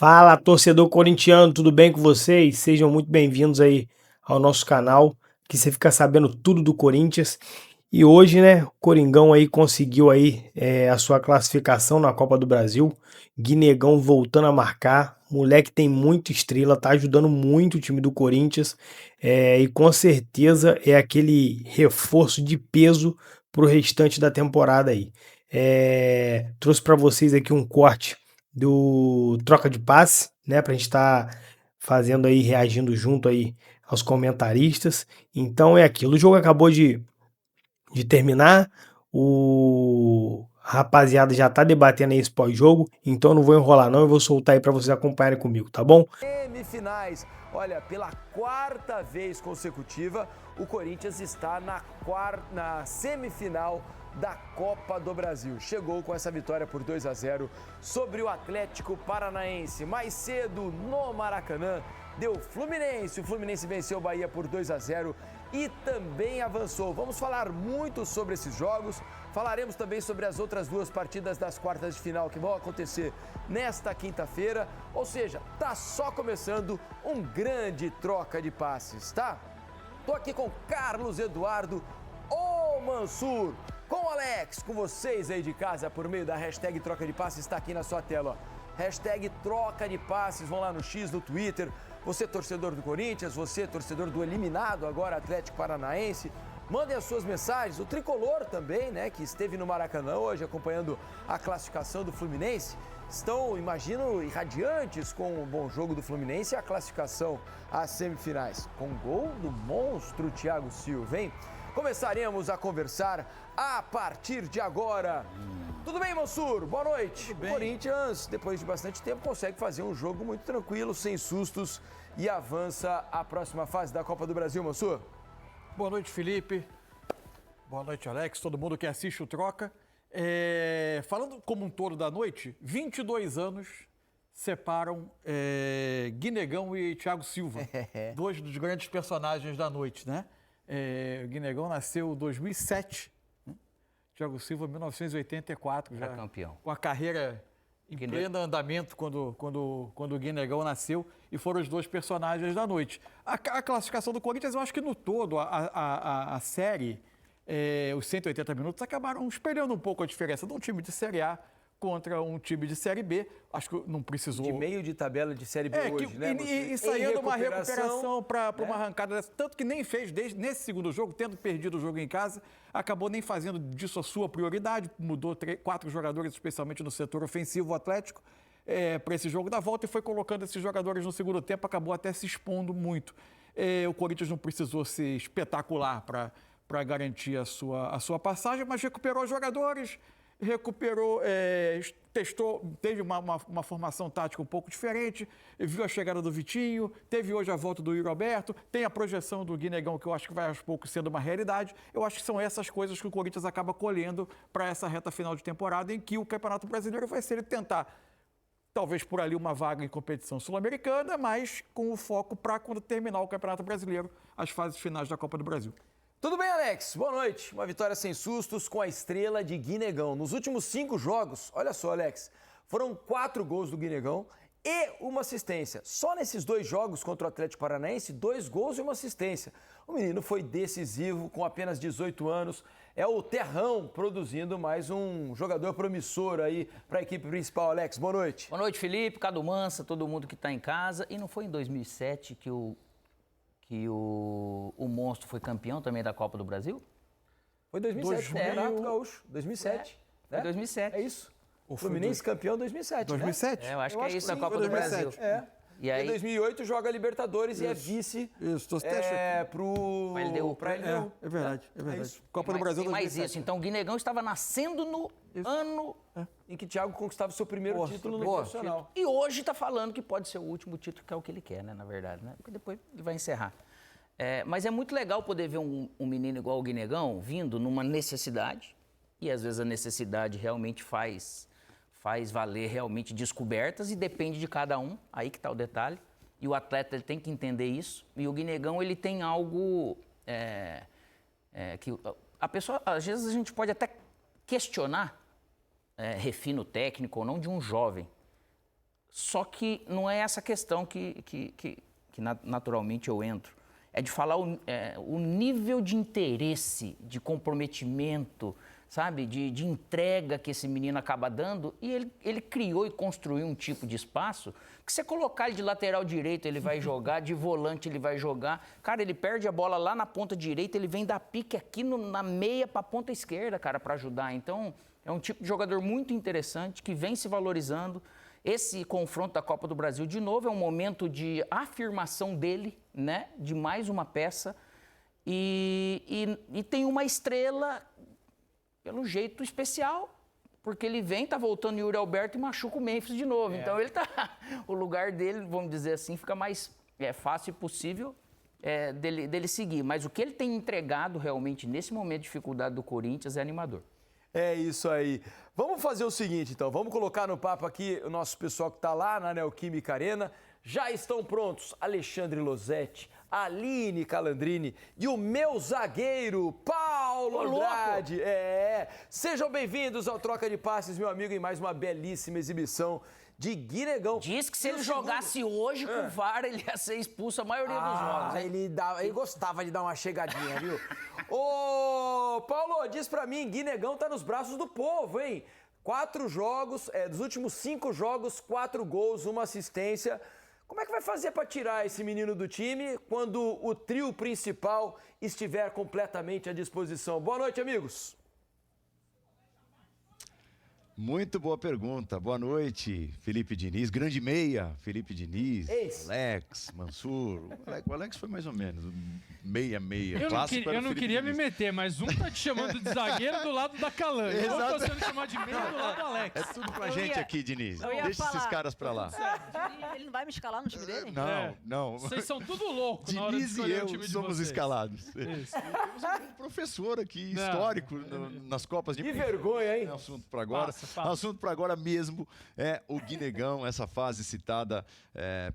Fala, torcedor corintiano, tudo bem com vocês? Sejam muito bem-vindos aí ao nosso canal, que você fica sabendo tudo do Corinthians. E hoje, né, o Coringão aí conseguiu aí a sua classificação na Copa do Brasil. Guinegão voltando a marcar. Moleque tem muita estrela, tá ajudando muito o time do Corinthians. E com certeza é aquele reforço de peso pro restante da temporada aí. Trouxe para vocês aqui um corte do troca de passe, né, pra gente estar fazendo aí, reagindo junto aí aos comentaristas. Então é aquilo, o jogo acabou de terminar, o rapaziada já tá debatendo aí esse pós-jogo, então eu não vou enrolar não, eu vou soltar aí pra vocês acompanharem comigo, tá bom? Semifinais, olha, pela quarta vez consecutiva, o Corinthians está na semifinal da Copa do Brasil. Chegou com essa vitória por 2-0 sobre o Atlético Paranaense. Mais cedo, no Maracanã, deu Fluminense. O Fluminense venceu o Bahia por 2-0 e também avançou. Vamos falar muito sobre esses jogos. Falaremos também sobre as outras duas partidas das quartas de final que vão acontecer nesta quinta-feira. Ou seja, tá só começando um grande troca de passes, tá? Tô aqui com Carlos Eduardo Mansur, com o Alex, com vocês aí de casa por meio da hashtag troca de passes, está aqui na sua tela, ó. Hashtag troca de passes, vão lá no X, no Twitter. Você torcedor do Corinthians, você torcedor do eliminado agora Atlético Paranaense, mandem as suas mensagens. O Tricolor também, né, que esteve no Maracanã hoje acompanhando a classificação do Fluminense, estão, imagino, irradiantes com o bom jogo do Fluminense e a classificação às semifinais. Com gol do monstro Thiago Silva, hein? Começaremos a conversar a partir de agora. Tudo bem, Mansur? Boa noite. O Corinthians, depois de bastante tempo, consegue fazer um jogo muito tranquilo, sem sustos, e avança à próxima fase da Copa do Brasil, Mansur. Boa noite, Felipe. Boa noite, Alex, todo mundo que assiste o Troca. Falando como um todo da noite, 22 anos separam Guinegão e Thiago Silva, dois dos grandes personagens da noite, né? O Guinegão nasceu em 2007, né? Thiago Silva em 1984, já campeão. Com a carreira em pleno andamento quando o Guinegão nasceu, e foram os dois personagens da noite. A classificação do Corinthians, eu acho que no todo, a série, os 180 minutos, acabaram espelhando um pouco a diferença de um time de Série A contra um time de Série B. Acho que não precisou... De meio de tabela de Série B hoje, né? E saindo uma recuperação para uma arrancada dessa. Tanto que nem fez, nesse segundo jogo, tendo perdido o jogo em casa, acabou nem fazendo disso a sua prioridade. Mudou 4 jogadores, especialmente no setor ofensivo, o Atlético, para esse jogo da volta, e foi colocando esses jogadores no segundo tempo, acabou até se expondo muito. O Corinthians não precisou ser espetacular para garantir a sua passagem, mas recuperou os jogadores, testou, teve uma formação tática um pouco diferente, viu a chegada do Vitinho, teve hoje a volta do Yuri Alberto, tem a projeção do Guinegão, que eu acho que vai aos poucos sendo uma realidade. Eu acho que são essas coisas que o Corinthians acaba colhendo para essa reta final de temporada, em que o Campeonato Brasileiro vai ser ele tentar, talvez por ali, uma vaga em competição sul-americana, mas com o foco para, quando terminar o Campeonato Brasileiro, as fases finais da Copa do Brasil. Tudo bem, Alex? Boa noite. Uma vitória sem sustos com a estrela de Guinegão. Nos últimos 5 jogos, olha só, Alex, foram 4 gols do Guinegão e uma assistência. Só nesses 2 jogos contra o Atlético Paranaense, 2 gols e uma assistência. O menino foi decisivo, com apenas 18 anos. É o Terrão produzindo mais um jogador promissor aí para a equipe principal. Alex, boa noite. Boa noite, Felipe, Cadu Mansa, todo mundo que está em casa. E não foi em 2007 que o Monstro foi campeão também da Copa do Brasil? Foi 2007, foi Renato Gaúcho, 2007. Foi 2007. É isso. O Fluminense campeão 2007, 2007? Né? Eu acho que é isso da Copa do Brasil. E aí, em 2008 joga a Libertadores e é vice pro... pra LDU. É verdade. Copa do Brasil 2007. Mais isso. Então o Guinegão estava nascendo no ano em que Thiago conquistava o seu primeiro título no profissional. E hoje está falando que pode ser o último título, que é o que ele quer, né, na verdade, né? Porque depois ele vai encerrar. Mas é muito legal poder ver um menino igual o Guinegão vindo numa necessidade, e às vezes a necessidade realmente faz valer realmente descobertas, e depende de cada um, aí que está o detalhe. E o atleta ele tem que entender isso. E o Guinegão, ele tem algo que a pessoa, às vezes a gente pode até questionar refino técnico ou não de um jovem. Só que não é essa questão que naturalmente eu entro. É de falar o nível de interesse, de comprometimento, sabe? De entrega que esse menino acaba dando. E ele criou e construiu um tipo de espaço que você colocar ele de lateral direito, ele vai jogar, de volante ele vai jogar. Cara, ele perde a bola lá na ponta direita, ele vem dar pique aqui na meia para a ponta esquerda, cara, para ajudar. Então, é um tipo de jogador muito interessante que vem se valorizando. Esse confronto da Copa do Brasil, de novo, é um momento de afirmação dele, né? De mais uma peça. E tem uma estrela, pelo jeito especial, porque ele vem, tá voltando Yuri Alberto e machuca o Memphis de novo. Então, ele tá... O lugar dele, vamos dizer assim, fica mais fácil e possível dele seguir. Mas o que ele tem entregado realmente nesse momento de dificuldade do Corinthians é animador. É isso aí. Vamos fazer o seguinte, então. Vamos colocar no papo aqui o nosso pessoal que está lá na Neoquímica Arena. Já estão prontos Alexandre Losetti, Aline Calandrini e o meu zagueiro, Paulo Andrade. Sejam bem-vindos ao Troca de Passes, meu amigo, em mais uma belíssima exibição de Guinegão. Diz que se ele jogasse hoje com o VAR, ele ia ser expulso a maioria dos jogos. Ele gostava de dar uma chegadinha, viu? Ô, Paulo, diz pra mim, Guinegão tá nos braços do povo, hein? 4 jogos, dos últimos 5 jogos, 4 gols, 1 assistência. Como é que vai fazer para tirar esse menino do time quando o trio principal estiver completamente à disposição? Boa noite, amigos. Muito boa pergunta. Boa noite, Felipe Diniz. Grande meia, Felipe Diniz, Alex, Mansur. O Alex foi mais ou menos meia. Eu não queria me meter, mas um tá te chamando de zagueiro do lado da Calan. Eu tô sendo chamado de meia do lado do Alex. É tudo pra gente aqui, Diniz. Deixa esses caras pra lá. Ele não vai me escalar no time dele? Não. Vocês são tudo loucos na hora de Diniz escolher e eu o time de somos vocês. escalados. Isso. Temos um professor aqui, histórico, nas Copas de... Que vergonha, hein? É assunto pra agora. O assunto para agora mesmo é o Guinegão, essa fase citada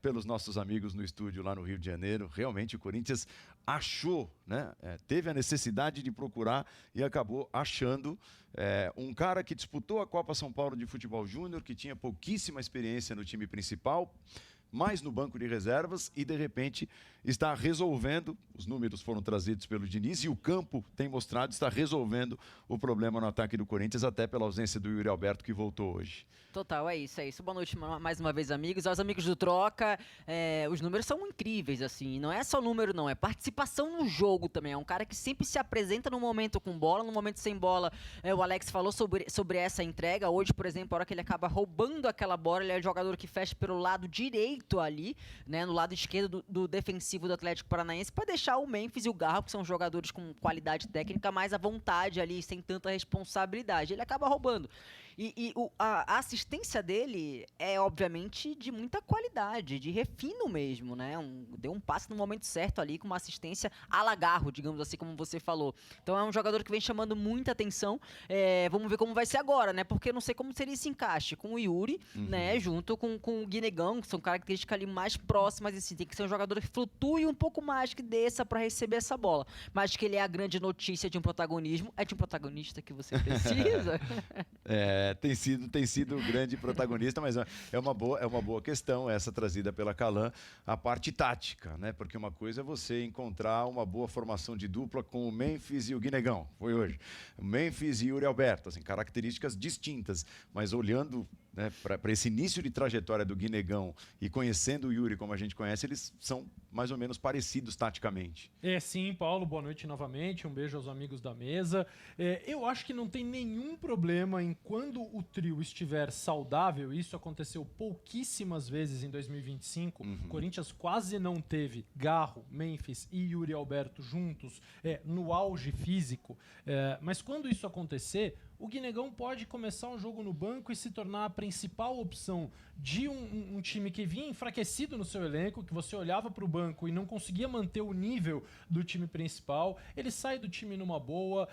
pelos nossos amigos no estúdio lá no Rio de Janeiro. Realmente o Corinthians achou, né? Teve a necessidade de procurar e acabou achando um cara que disputou a Copa São Paulo de Futebol Júnior, que tinha pouquíssima experiência no time principal, mais no banco de reservas e, de repente, está resolvendo, os números foram trazidos pelo Diniz e o campo tem mostrado, está resolvendo o problema no ataque do Corinthians, até pela ausência do Yuri Alberto, que voltou hoje. Total, é isso. Boa noite mais uma vez, amigos. Aos amigos do Troca, os números são incríveis, assim, não é só número, não, é participação no jogo também, é um cara que sempre se apresenta no momento com bola, no momento sem bola. O Alex falou sobre essa entrega, hoje, por exemplo, a hora que ele acaba roubando aquela bola, ele é o jogador que fecha pelo lado direito ali, né, no lado esquerdo do defensivo do Atlético Paranaense, para deixar o Memphis e o Garro, que são jogadores com qualidade técnica, mais à vontade ali, sem tanta responsabilidade. Ele acaba roubando. E a assistência dele é, obviamente, de muita qualidade, de refino mesmo, né? Deu um passe no momento certo ali, com uma assistência à la Garro, digamos assim, como você falou. Então é um jogador que vem chamando muita atenção. Vamos ver como vai ser agora, né? Porque eu não sei como seria esse encaixe com o Yuri, né? Junto com o Guinegão, que são características ali mais próximas, assim. Tem que ser um jogador que flutue um pouco mais, que desça para receber essa bola. Mas que ele é a grande notícia de um protagonismo. É de um protagonista que você precisa. Tem sido o grande protagonista, mas é uma boa questão essa trazida pela Calan, a parte tática, né? Porque uma coisa é você encontrar uma boa formação de dupla com o Memphis e o Guinegão, foi hoje. O Memphis e Yuri Alberto, assim, características distintas, mas olhando, né, para esse início de trajetória do Guinegão e conhecendo o Yuri como a gente conhece, eles são mais ou menos parecidos taticamente. Sim, Paulo, boa noite novamente, um beijo aos amigos da mesa. Eu acho que não tem nenhum problema em quando o trio estiver saudável, isso aconteceu pouquíssimas vezes em 2025, o Corinthians quase não teve Garro, Memphis e Yuri Alberto juntos no auge físico, mas quando isso acontecer, o Guinegão pode começar um jogo no banco e se tornar a principal opção de um time que vinha enfraquecido no seu elenco, que você olhava para o banco e não conseguia manter o nível do time principal. Ele sai do time numa boa,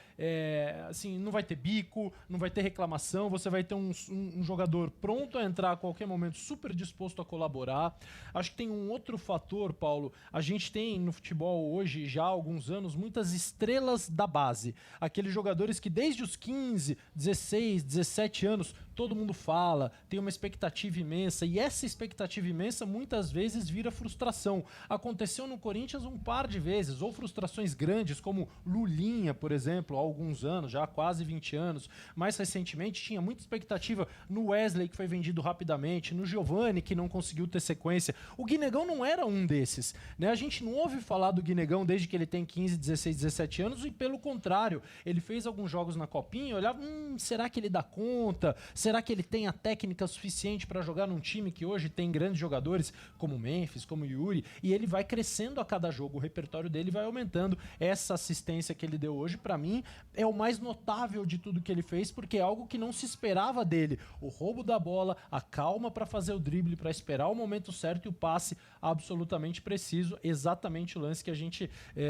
assim, não vai ter bico, não vai ter reclamação, você vai ter um jogador pronto a entrar a qualquer momento, super disposto a colaborar. Acho que tem um outro fator, Paulo. A gente tem no futebol hoje, já há alguns anos, muitas estrelas da base. Aqueles jogadores que desde os 15 15, 16, 17 anos, todo mundo fala, tem uma expectativa imensa, e essa expectativa imensa muitas vezes vira frustração. Aconteceu no Corinthians um par de vezes, ou frustrações grandes, como Lulinha, por exemplo, há alguns anos, já há quase 20 anos. Mais recentemente tinha muita expectativa no Wesley, que foi vendido rapidamente, no Giovani, que não conseguiu ter sequência. O Guinegão não era um desses, né? A gente não ouve falar do Guinegão desde que ele tem 15, 16, 17 anos, e pelo contrário, ele fez alguns jogos na Copinha e olhava, será que ele dá conta? Será que ele tem a técnica suficiente para jogar num time que hoje tem grandes jogadores como Memphis, como Yuri, e ele vai crescendo a cada jogo, o repertório dele vai aumentando. Essa assistência que ele deu hoje, para mim, é o mais notável de tudo que ele fez, porque é algo que não se esperava dele. O roubo da bola, a calma para fazer o drible, para esperar o momento certo e o passe absolutamente preciso, exatamente o lance que a gente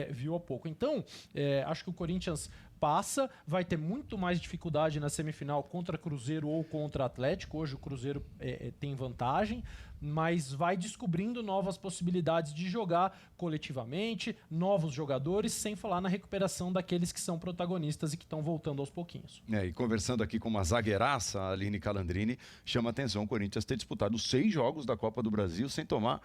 viu há pouco. Então, acho que o Corinthians passa, vai ter muito mais dificuldade na semifinal contra Cruzeiro ou contra Atlético. Hoje o Cruzeiro tem vantagem, mas vai descobrindo novas possibilidades de jogar coletivamente, novos jogadores, sem falar na recuperação daqueles que são protagonistas e que estão voltando aos pouquinhos. E conversando aqui com uma zagueiraça, a Aline Calandrini, chama atenção o Corinthians ter disputado 6 jogos da Copa do Brasil sem tomar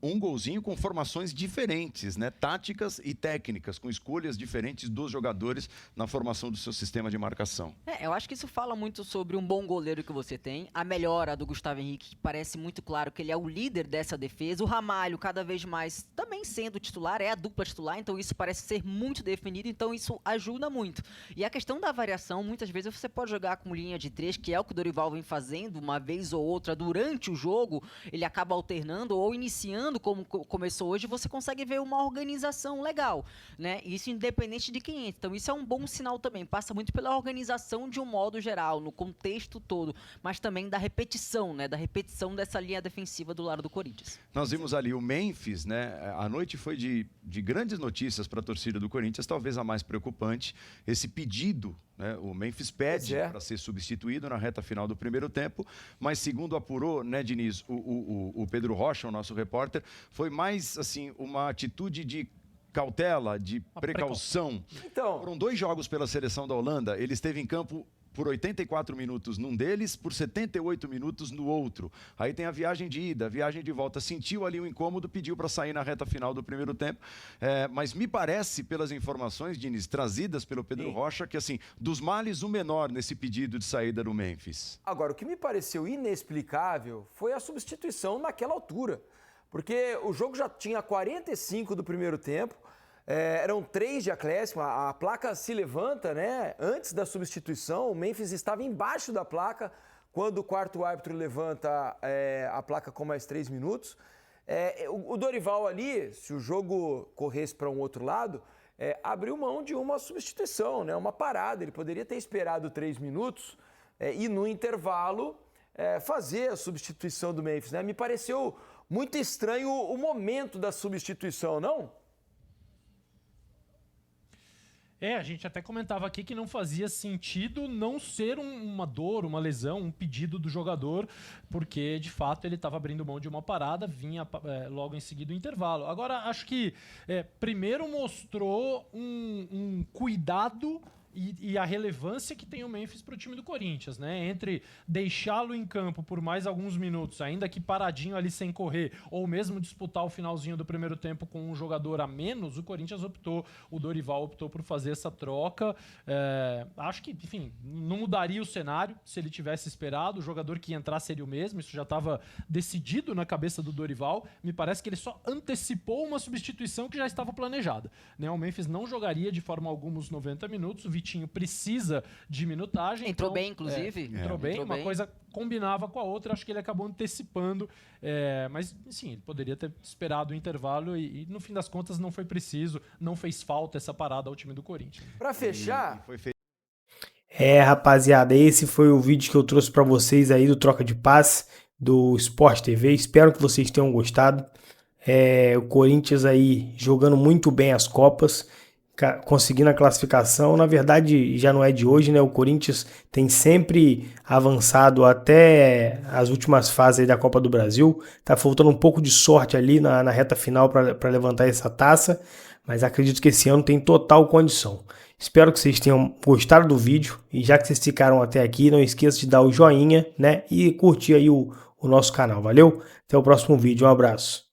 um golzinho, com formações diferentes, né? Táticas e técnicas, com escolhas diferentes dos jogadores na formação do seu sistema de marcação. Eu acho que isso fala muito sobre um bom goleiro que você tem, a melhora do Gustavo Henrique, que parece muito claro que ele é o líder dessa defesa, o Ramalho cada vez mais também sendo titular, é a dupla titular, então isso parece ser muito definido, então isso ajuda muito. E a questão da variação, muitas vezes você pode jogar com linha de 3, que é o que o Dorival vem fazendo uma vez ou outra durante o jogo, ele acaba alternando ou iniciando como começou hoje, você consegue ver uma organização legal, né? Isso independente de quem entra. Então isso é um bom sinal também. Passa muito pela organização de um modo geral, no contexto todo, mas também da repetição, né? Da repetição dessa linha defensiva do lado do Corinthians. Nós vimos ali o Memphis, né? A noite foi de grandes notícias para a torcida do Corinthians, talvez a mais preocupante, esse pedido, né? O Memphis pede para ser substituído na reta final do primeiro tempo, mas segundo apurou, né, Diniz, o Pedro Rocha, o nosso repórter, foi mais assim uma atitude de cautela, de precaução. Então, foram 2 jogos pela seleção da Holanda, ele esteve em campo por 84 minutos num deles, por 78 minutos no outro. Aí tem a viagem de ida, a viagem de volta. Sentiu ali um incômodo, pediu para sair na reta final do primeiro tempo. Mas me parece, pelas informações, Diniz, trazidas pelo Pedro Rocha, que assim, dos males o menor nesse pedido de saída do Memphis. Agora, o que me pareceu inexplicável foi a substituição naquela altura. Porque o jogo já tinha 45 do primeiro tempo, eram 3 de acréscimo, a placa se levanta, né? Antes da substituição, o Memphis estava embaixo da placa, quando o quarto árbitro levanta a placa com mais 3 minutos. O Dorival ali, se o jogo corresse para um outro lado, abriu mão de uma substituição, né? Uma parada. Ele poderia ter esperado 3 minutos e no intervalo fazer a substituição do Memphis, né? Me pareceu muito estranho o momento da substituição, não? A gente até comentava aqui que não fazia sentido não ser uma dor, uma lesão, um pedido do jogador, porque de fato ele estava abrindo mão de uma parada, vinha logo em seguida o intervalo. Agora, acho que primeiro mostrou um cuidado e a relevância que tem o Memphis para o time do Corinthians, né? Entre deixá-lo em campo por mais alguns minutos, ainda que paradinho ali sem correr, ou mesmo disputar o finalzinho do primeiro tempo com um jogador a menos, o Corinthians o Dorival optou por fazer essa troca. Acho que, enfim, não mudaria o cenário se ele tivesse esperado, o jogador que ia entrar seria o mesmo, isso já estava decidido na cabeça do Dorival. Me parece que ele só antecipou uma substituição que já estava planejada, né? O Memphis não jogaria de forma alguma os 90 minutos, o Vitinho precisa de minutagem. Entrou bem, inclusive. Entrou bem, uma coisa combinava com a outra, acho que ele acabou antecipando, mas sim, ele poderia ter esperado o intervalo e no fim das contas não foi preciso, não fez falta essa parada ao time do Corinthians. Para fechar... Rapaziada, esse foi o vídeo que eu trouxe para vocês aí do Troca de Passe do Sport TV, espero que vocês tenham gostado. O Corinthians aí jogando muito bem as Copas, conseguindo a classificação. Na verdade já não é de hoje, né? O Corinthians tem sempre avançado até as últimas fases aí da Copa do Brasil, tá faltando um pouco de sorte ali na reta final para levantar essa taça, mas acredito que esse ano tem total condição. Espero que vocês tenham gostado do vídeo e já que vocês ficaram até aqui, não esqueça de dar o joinha, né, e curtir aí o nosso canal. Valeu? Até o próximo vídeo. Um abraço.